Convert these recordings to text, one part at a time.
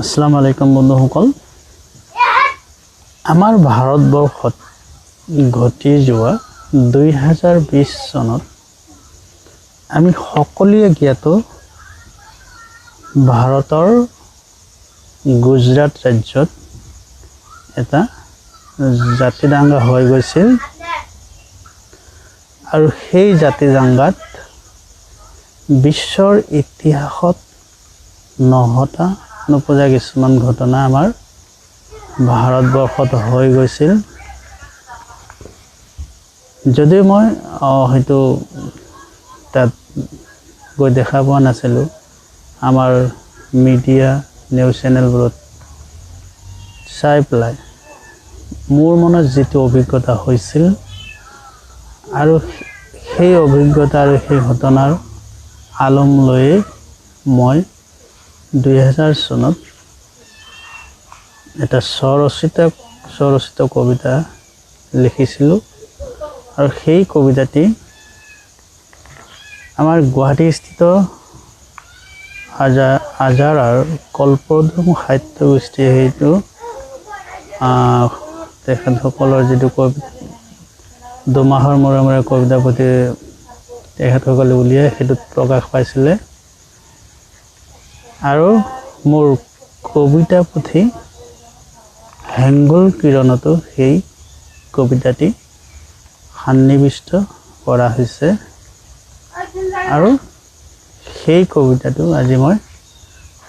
আসসালামু আলাইকুম বন্ধুসকল। আমাৰ ভাৰতবৰ্ষত ঘটি যোৱা 2020 চনত আমি সকলোৱে জ্ঞাত ভাৰতৰ গুজৰাট ৰাজ্যত এটা জাতি দাঙ্গা হৈ গৈছিল আৰু সেই জাতি দাঙ্গাত বিশ্বৰ ইতিহাসত নহটা নপজা কিছুমান ঘটনা আমাৰ ভাৰতবৰ্ষত হৈ গৈছিল। যদি মই হয়তো তাত গৈ দেখা পোৱা নাছিলোঁ, আমাৰ মিডিয়া নিউজ চেনেলবোৰত চাই পেলাই মোৰ মনত যিটো অভিজ্ঞতা হৈছিল আৰু সেই অভিজ্ঞতা আৰু সেই ঘটনাৰ আলম লৈয়ে মই 2000 চনত এটা স্বৰচিত কবিতা লিখিছিলোঁ আৰু সেই কবিতাটি আমাৰ গুৱাহাটীস্থিত আজাৰাৰ কল্পদ্ৰুম সাহিত্য গোষ্ঠীয়ে সেইটো তেখেতসকলৰ যিটো দুমাহৰ মূৰে মূৰে কবিতা পুথি তেখেতসকলে উলিয়াই সেইটোত প্ৰকাশ পাইছিলে আৰু মোৰ কবিতা পুথি হেঙ্গুল কিৰণতো সেই কবিতাটি সন্নিৱিষ্ট কৰা হৈছে আৰু সেই কবিতাটো আজি মই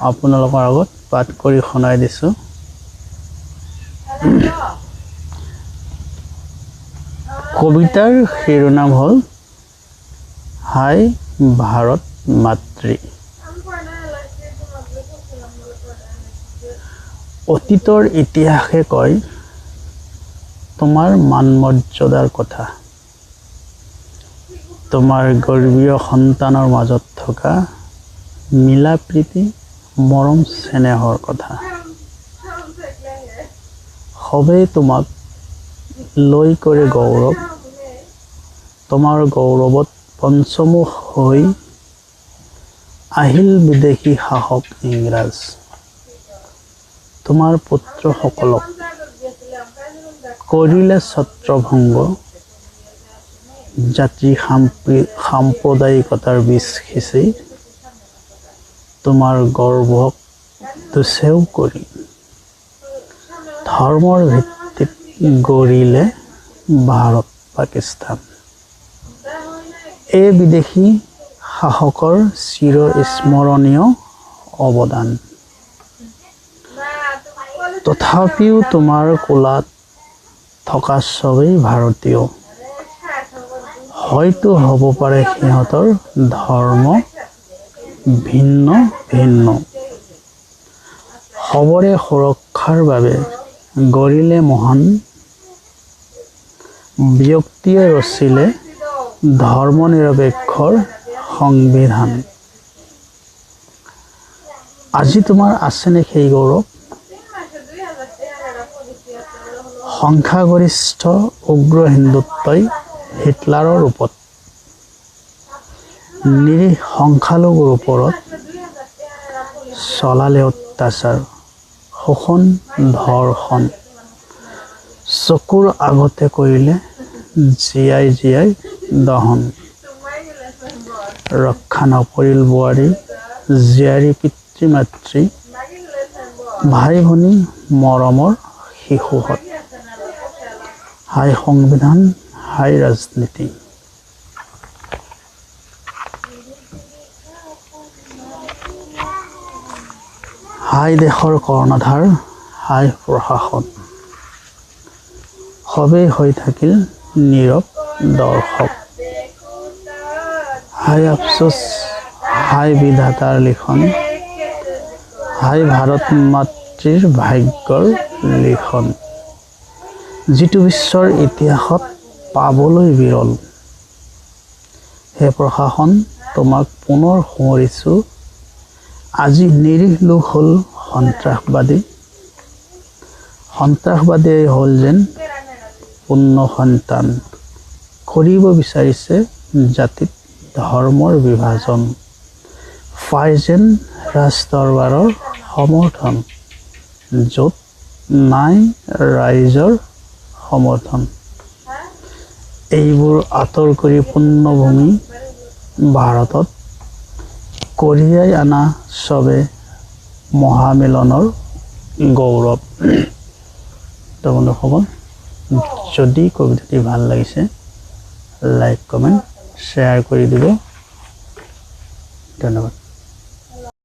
আপোনালোকৰ আগত পাঠ কৰি শুনাই দিছোঁ। কবিতাৰ শিৰোনাম হ'ল হাই ভাৰত মাতৃ। অতীতৰ ইতিহাসে কয় তোমাৰ মান মৰ্যাদাৰ কথা, তোমাৰ গৰ্বীয় সন্তানৰ মাজত থকা মিলা প্ৰীতি মৰম চেনেহৰ কথা। সবেই তোমাক লৈ কৰে গৌৰৱ, তোমাৰ গৌৰৱত পঞ্চমুখ হৈ আহিল বিদেশী শাসক ইংৰাজ। তোমাৰ পুত্ৰসকলক কৰিলে ছত্ৰভংগ, জাতি সাম্প্ৰদায়িকতাৰ বীজ সিঁচি তোমাৰ গৰ্ভক দুচেও কৰি ধৰ্মৰ ভিত্তিত গঢ়িলে ভাৰত পাকিস্তান। এই বিদেশী শাসকৰ চিৰ স্মৰণীয় অৱদান। তথাপিও তোমাৰ কোলাত থকা সবেই ভাৰতীয়, হয়তো হ'ব পাৰে সিহঁতৰ ধৰ্ম ভিন্ন ভিন্ন। সবৰে সুৰক্ষাৰ বাবে গঢ়িলে মহান ব্যক্তিয়ে ৰচিলে ধৰ্ম নিৰপেক্ষৰ সংবিধান। আজি তোমাৰ আছেনে সেই গৌৰৱ? সংখ্যাগৰিষ্ঠ উগ্ৰ হিন্দুত্বই হিটলাৰৰ ৰূপত নিৰীহ সংখ্যালঘুৰ ওপৰত চলালে অত্যাচাৰ, শোষণ, ধৰ্ষণ। চকুৰ আগতে কৰিলে জীয়াই জীয়াই দহন। ৰক্ষা নকৰিল বোৱাৰী, জীয়াৰী, পিতৃ মাতৃ, ভাই ভনী, মৰমৰ শিশুহঁত। হাই সংবিধান, হাই ৰাজনীতি। হাই দেশৰ কৰ্ণধাৰ, হাই প্ৰশাসন। সবেই হৈ থাকিল নীৰৱ দৰ্শক। হাই আফচোচ, হাই বিধাতাৰ লিখন, হাই ভাৰত মাতৃৰ ভাগ্যৰ লিখন, যিটো বিশ্বৰ ইতিহাসত পাবলৈ বিৰল। হে প্ৰশাসন, তোমাক পুনৰ সোঁৱৰিছোঁ, আজি নিৰীহ লোক হ'ল সন্ত্ৰাসবাদী। সন্ত্ৰাসবাদীয়ে হ'ল যেন পূৰ্ণ সন্তান, কৰিব বিচাৰিছে জাতিত ধৰ্মৰ বিভাজন। পাই যেন ৰাজ দৰবাৰৰ সমৰ্থন, য'ত নাই ৰাইজৰ সমৰ্থন। এইবোৰ আঁতৰ কৰি পূৰ্ণভূমি ভাৰতত কঢ়িয়াই আনা চবে মহামিলনৰ গৌৰৱ। তো বন্ধুসকল, যদি কবিতাটি ভাল লাগিছে লাইক কমেণ্ট শ্বেয়াৰ কৰি দিব। ধন্যবাদ।